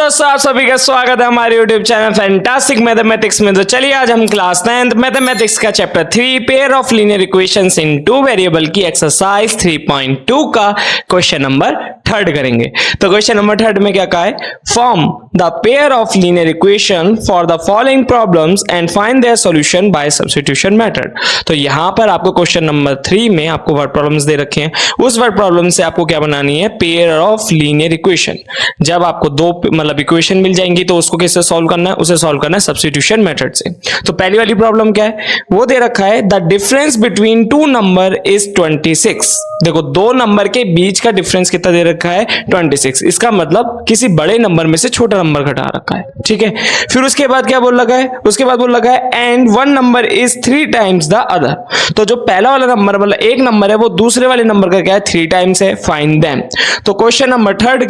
दोस्तों, आप सभी का स्वागत है हमारे YouTube चैनल फैंटास्टिक मैथमेटिक्स में। तो चलिए आज हम क्लास 9th मैथमेटिक्स का chapter 3 pair of linear equations in two variable की एक्सरसाइज 3.2 का क्वेश्चन नंबर 3 करेंगे। तो क्वेश्चन नंबर 3 में क्या कहा है, form the pair of linear equation for the following problems and find their solution bye substitution method. तो यहां पर आपको क्वेश्चन नंबर 3 में आपको वर्ड प्रॉब्लम्स दे रखे हैं, उस वर्ड प्रॉब्लम से आपको क्या बनानी है, पेयर ऑफ लीनियर इक्वेशन। जब आपको दो मतलब इक्वेशन मिल जाएंगी तो उसको कैसे सॉल्व करना है, उसे सॉल्व करना है सब्स्टिट्यूशन मेथड से। तो पहली वाली प्रॉब्लम क्या है, वो दे रखा है the difference between two number is 26। देखो दो नंबर के बीच का डिफरेंस कितना दे रखा है, 26। इसका मतलब किसी बड़े नंबर में से छोटा नंबर घटा रखा है, ठीक है। फिर उसके बाद क्या बोल रखा है, उसके बाद बोल रखा है and one number is 3 times the other. तो जो पहला वाला नंबर मतलब एक नंबर है वो दूसरे वाले नंबर का क्या है, 3 टाइम्स है। Find them. तो क्वेश्चन नंबर 3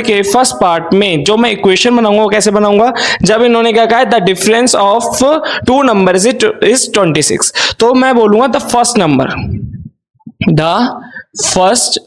के फर्स्ट पार्ट में जो मैं इक्वेशन बनाऊंगा वो कैसे बनाऊंगा, जब इन्होंने क्या कहा है the difference of two number is 26। तो मैं बोलूंगा द फर्स्ट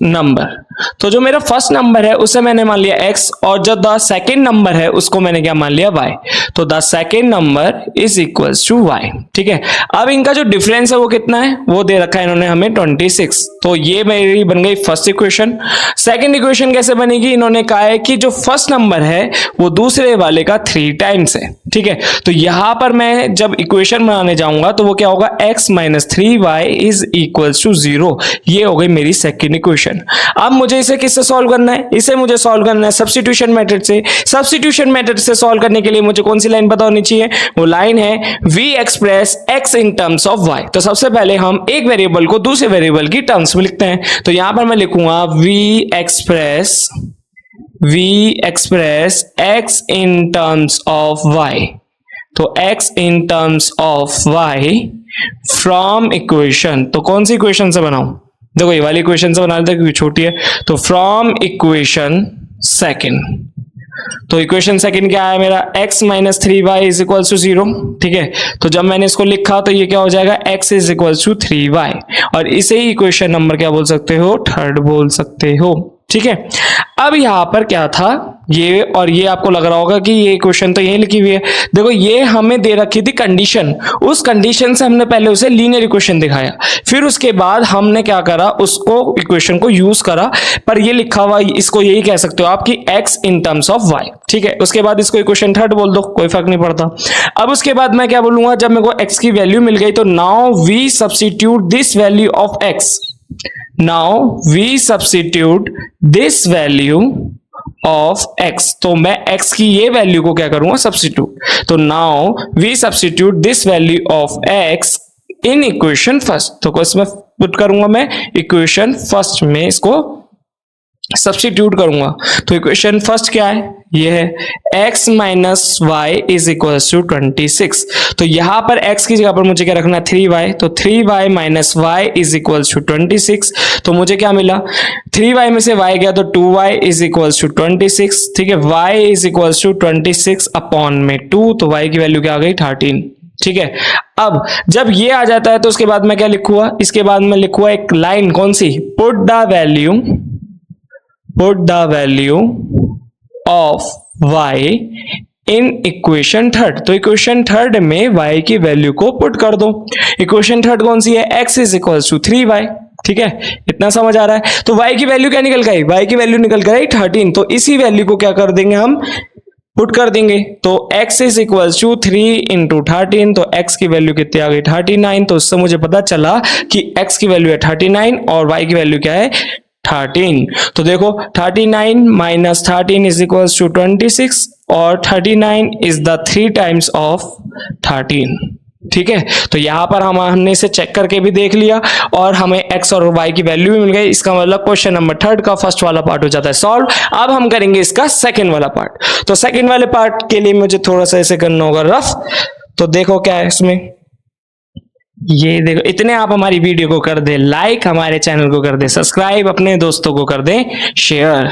नंबर। तो जो मेरा फर्स्ट नंबर है उसे मैंने मान लिया x, और जो द सेकेंड नंबर है उसको मैंने क्या मान लिया y। तो the second number is equals to y, ठीक है। अब इनका जो डिफरेंस है वो कितना है, वो दे रखा है इन्होंने हमें 26। तो ये मेरी बन गई फर्स्ट इक्वेशन। सेकेंड इक्वेशन कैसे बनेगी, इन्होंने कहा है कि जो फर्स्ट नंबर है वो दूसरे वाले का 3 टाइम्स है, ठीक है। तो यहां पर मैं जब इक्वेशन बनाने जाऊंगा तो वो क्या होगा, x minus 3y is equals to 0। ये हो गई मेरी सेकेंड इक्वेशन। अब मुझे इसे किससे सॉल्व करना है, इसे मुझे सॉल्व करना है सब्स्टिट्यूशन मेथड से। सब्स्टिट्यूशन मेथड से सॉल्व करने के लिए मुझे कौन सी लाइन पता होनी चाहिए, वो लाइन है v express x in terms of y। तो सबसे पहले हम एक वेरिएबल को दूसरे वेरिएबल की टर्म्स में लिखते हैं। तो यहां पर मैं लिखूंगा v express x in terms of y। तो x in terms of y from equation. तो कौन सी इक्वेशन से बनाऊं, देखो ये वाली इक्वेशन से बना लेते हैं क्योंकि छोटी है। तो फ्रॉम इक्वेशन सेकेंड। तो इक्वेशन सेकेंड क्या है मेरा, x minus 3y is equals to 0, ठीक है। तो जब मैंने इसको लिखा तो ये क्या हो जाएगा, x is equals to 3y, और इसे ही इक्वेशन नंबर क्या बोल सकते हो, 3 बोल सकते हो, ठीक है। अब यहां पर क्या था, ये और ये आपको लग रहा होगा कि ये इक्वेशन तो यही लिखी हुई है। देखो ये हमें दे रखी थी कंडीशन, उस कंडीशन से हमने पहले उसे लीनियर इक्वेशन दिखाया, फिर उसके बाद हमने क्या करा, उसको इक्वेशन को यूज करा। पर ये लिखा हुआ इसको यही कह सकते हो आप कि x in terms of y, ठीक है। उसके बाद इसको इक्वेशन 3 बोल दो, कोई फर्क नहीं पड़ता। अब उसके बाद मैं क्या बोलूंगा, जब मेरे को x की वैल्यू मिल गई तो now we substitute this value of x। Now we substitute this value of x। तो मैं x की ये वैल्यू को क्या करूंगा, सब्स्टिट्यूट। तो now we substitute this value of x in equation first। तो इसमें पुट करूंगा मैं इक्वेशन फर्स्ट में, इसको सब्स्टिट्यूट करूंगा। तो इक्वेशन फर्स्ट क्या है, ये है x minus y is equal to 26। तो यहां पर x की जगह पर मुझे क्या रखना है, 3y। तो 3y minus y is equal to 26। तो मुझे क्या मिला, 3y में से y गया तो 2y इज इक्वल टू 26, ठीक है। y is equal to 26 upon में 2, तो y की वैल्यू क्या आ गई, 13, ठीक है। अब जब ये आ जाता है तो उसके बाद मैं क्या लिखूंगा, इसके बाद मैं लिखूंगा एक लाइन, कौन सी, put the value of y in equation 3। तो इक्वेशन 3 में y की वैल्यू को पुट कर दो। इक्वेशन 3 कौन सी है, x is equal to 3y, ठीक है। इतना समझ आ रहा है। तो y की वैल्यू क्या निकल गई, y की वैल्यू निकल गई 13। तो इसी वैल्यू को क्या कर देंगे, हम पुट कर देंगे। तो x is equal to 3 into 13। तो x की वैल्यू कितनी आ गई, 39। तो उससे मुझे पता चला कि x की वैल्यू है 39 और y की वैल्यू क्या है, 13। तो देखो 39 माइनस 13 इज इक्वल टू 26, और 39 इज द 3 टाइम्स ऑफ 13, ठीक है। तो यहां पर हमने इसे चेक करके भी देख लिया और हमें x और y की वैल्यू भी मिल गई। इसका मतलब क्वेश्चन नंबर 3 का फर्स्ट वाला पार्ट हो जाता है सॉल्व। अब हम करेंगे इसका सेकंड वाला पार्ट। तो सेकंड वाले पार्ट के लिए मुझे थोड़ा सा ऐसे करना होगा रफ। तो देखो क्या है इसमें, ये देखो, इतने आप हमारी वीडियो को कर दे लाइक, हमारे चैनल को कर दे सब्सक्राइब, अपने दोस्तों को कर दे शेयर।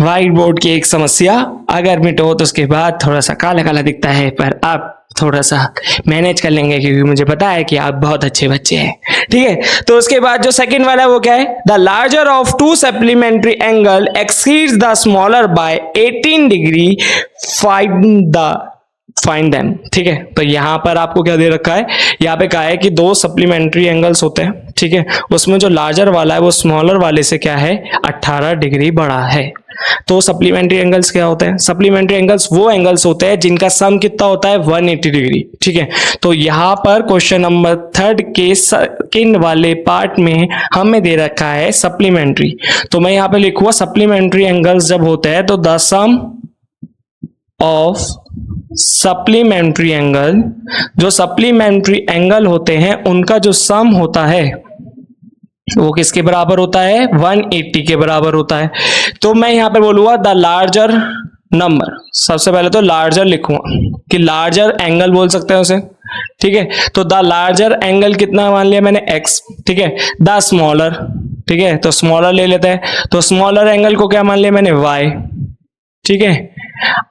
व्हाइट बोर्ड की एक समस्या, अगर मिटो तो उसके बाद थोड़ा सा काला काला दिखता है, पर आप थोड़ा सा मैनेज कर लेंगे क्योंकि मुझे पता है कि आप बहुत अच्छे बच्चे हैं। ठीक है। तो उसके बाद जो सेकंड वाला है वो क्या है, the larger of to supplementary angle exceeds the smaller by 18 degree, find them. ठीक है, तो यहां पर आपको क्या दे रखा है, यहाँ पे कहा है कि दो सप्लीमेंट्री एंगल्स होते हैं, ठीक है, उसमें जो लार्जर वाला है वो स्मॉलर वाले से क्या है 18 डिग्री बड़ा है। तो सप्लीमेंट्री एंगल्स क्या होते हैं, सप्लीमेंट्री एंगल्स वो एंगल्स होते हैं जिनका सम कितना होता है 180 डिग्री। ठीक है, तो यहां पर क्वेश्चन नंबर 3 के सेकंड वाले पार्ट में हमें दे रखा है सप्लीमेंट्री, तो मैं यहां पे लिखूंगा सप्लीमेंट्री एंगल्स जब होते हैं तो the sum of supplementary angle, जो सप्लीमेंट्री एंगल होते हैं उनका जो सम होता है वो किसके बराबर होता है 180 के बराबर होता है। तो मैं यहां पर बोलूंगा द लार्जर नंबर, सबसे पहले तो लार्जर लिखूंगा कि लार्जर एंगल बोल सकते हैं उसे। ठीक है, तो द लार्जर एंगल कितना मान लिया मैंने x। ठीक है, द स्मॉलर, ठीक है, तो स्मॉलर ले लेते हैं, तो स्मॉलर एंगल को क्या मान लिया मैंने y। ठीक है,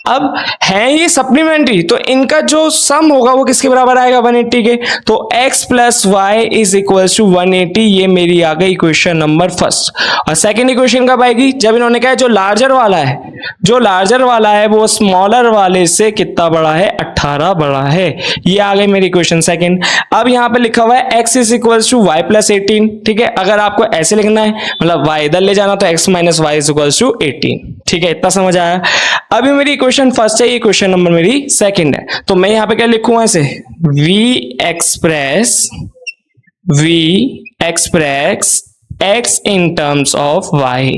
अब है ये सप्लीमेंट्री तो इनका जो सम होगा वो किसके बराबर आएगा 180 के, तो x plus y is equal to 180। ये मेरी आ गई इक्वेशन नंबर फर्स्ट। और सेकंड इक्वेशन कब आएगी, जब इन्होंने कहा जो लार्जर वाला है, जो लार्जर वाला है वो स्मॉलर वाले से कितना बड़ा है 18 बड़ा है। ये आ गई मेरी इक्वेशन सेकंड। अब यहाँ पे लिखा हुआ है x is equal to y plus 18। ठीक है, अगर आपको ऐसे लिखना है मतलब y इधर ले जाना तो x minus y is equal to 18। ठीक है, इतना समझ आया। अभी मेरी इक्वेशन फर्स्ट है, ये इक्वेशन नंबर मेरी सेकंड है, तो मैं यहां पे क्या लिखूंगा ऐसे v express x in terms of y।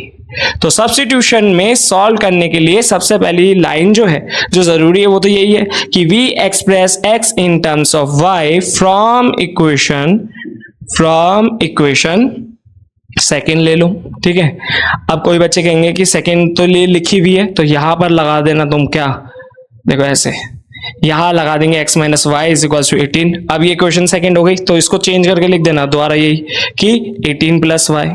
तो सब्स्टिट्यूशन में सॉल्व करने के लिए सबसे पहली लाइन जो है जो जरूरी है वो तो यही है कि v express x in terms of y from equation second ले लो। ठीक है, अब कोई बच्चे कहेंगे कि सेकंड तो ले लिखी हुई है तो यहां पर लगा देना तुम, क्या देखो ऐसे यहां लगा देंगे x minus y is equal to 18। अब ये क्वेश्चन सेकंड हो गई तो इसको चेंज करके लिख देना दोबारा यही कि 18 प्लस वाई।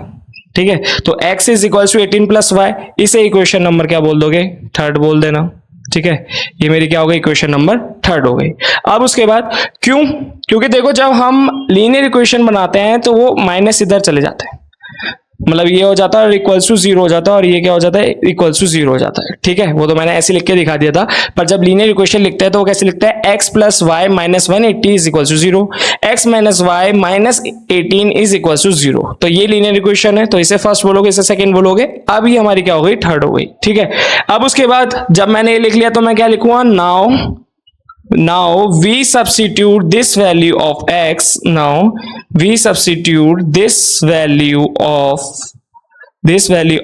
ठीक है, तो x is equal to 18 plus y, इसे इक्वेशन नंबर क्या बोल दोगे थर्ड बोल देना। ठीक है, ये मेरी क्या हो गई इक्वेशन नंबर थर्ड हो गई। अब उसके बाद क्योंकि देखो जब हम लीनियर इक्वेशन बनाते हैं तो वो माइनस इधर चले जाते हैं, मतलब ये हो जाता है और इक्वल्स टू 0 हो जाता है और ये क्या हो जाता है इक्वल्स टू 0 हो जाता है। ठीक है, वो तो मैंने ऐसे लिख के दिखा दिया था, पर जब लीनियर इक्वेशन लिखते हैं तो वो कैसे लिखता है x plus y minus 180 is equals to 0, x minus y minus 18 is equals to 0। तो ये लीनियर इक्वेशन है, तो इसे फर्स्ट बोलोगे इसे सेकंड बोलोगे। अब ये हमारी क्या हो गई थर्ड हो गई। ठीक है, अब उसके बाद जब मैंने ये लिख लिया तो मैं क्या लिखूंगा now we substitute this value of x, now we substitute this value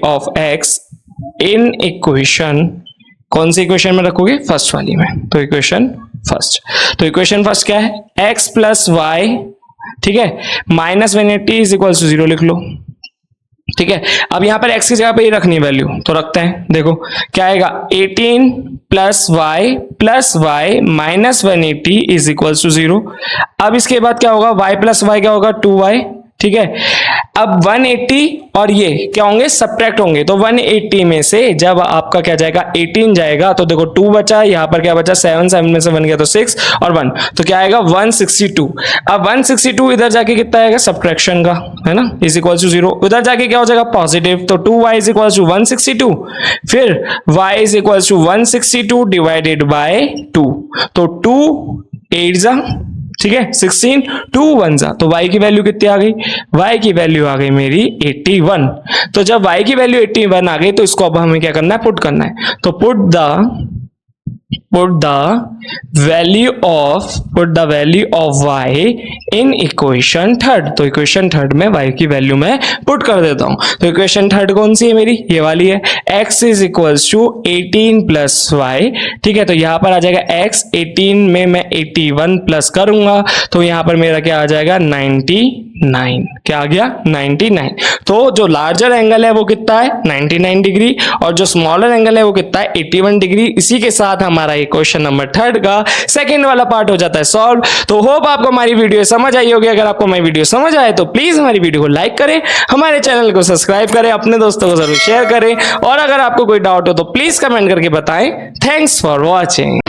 of x in equation, कौन सी इक्वेशन में रखोगे फर्स्ट वाली में, तो इक्वेशन फर्स्ट। तो इक्वेशन फर्स्ट क्या है x प्लस वाई, ठीक है, माइनस 180 इज इक्वल टू 0 लिख लो। ठीक है, अब यहां पर x की जगह पे ये रखनी है वैल्यू, तो रखते हैं। देखो क्या आएगा 18 plus y minus 180 is equal to 0। अब इसके बाद क्या होगा y प्लस वाई क्या होगा 2y। ठीक है, अब 180 और ये क्या होंगे सब्ट्रैक्ट होंगे, तो 180 में से जब आपका क्या जाएगा 18 जाएगा तो देखो 2 बचा, यहाँ पर क्या बचा 7 में से 1 गया तो 6 और 1, तो क्या आएगा 162। अब 162 इधर जाके कितना आएगा सब्ट्रैक्शन का, है ना, इज इक्वल टू 0, उधर जाके क्या हो जाएगा पॉजिटिव, तो 2y इज इक्वल टू 162, फिर y is equal to 162 divided by 2, तो 2 8 जा, ठीक है 16, 2 1 जा, तो y की वैल्यू कितनी आ गई, y की वैल्यू आ गई मेरी 81। तो जब y की वैल्यू 81 आ गई तो इसको अब हमें क्या करना है पुट करना है, तो put the value of y in equation third. तो इक्वेशन थर्ड में y की वैल्यू मैं पुट कर देता हूं। तो इक्वेशन थर्ड कौन सी है मेरी, ये वाली है, x is equals to 18 plus y. ठीक है, तो यहां पर आ जाएगा x, 18 में मैं 81 प्लस करूंगा तो यहां पर मेरा क्या आ जाएगा 99। क्या आ गया 99। तो जो लार्जर एंगल है वो कितना है 99 डिग्री और जो स्मॉलर एंगल है वो कितना है 81 डिग्री। इसी के साथ हमारा ये क्वेश्चन नंबर थर्ड का सेकंड वाला पार्ट हो जाता है सॉल्व। तो होप आपको हमारी वीडियो समझ आई होगी। अगर आपको हमारी वीडियो समझ आए तो प्लीज हमारी वीडियो को लाइक करें, हमारे चैनल को सब्सक्राइब करें, अपने दोस्तों को जरूर शेयर करें और अगर आपको कोई डाउट हो तो प्लीज कमेंट करके बताएं। Thanks for watching.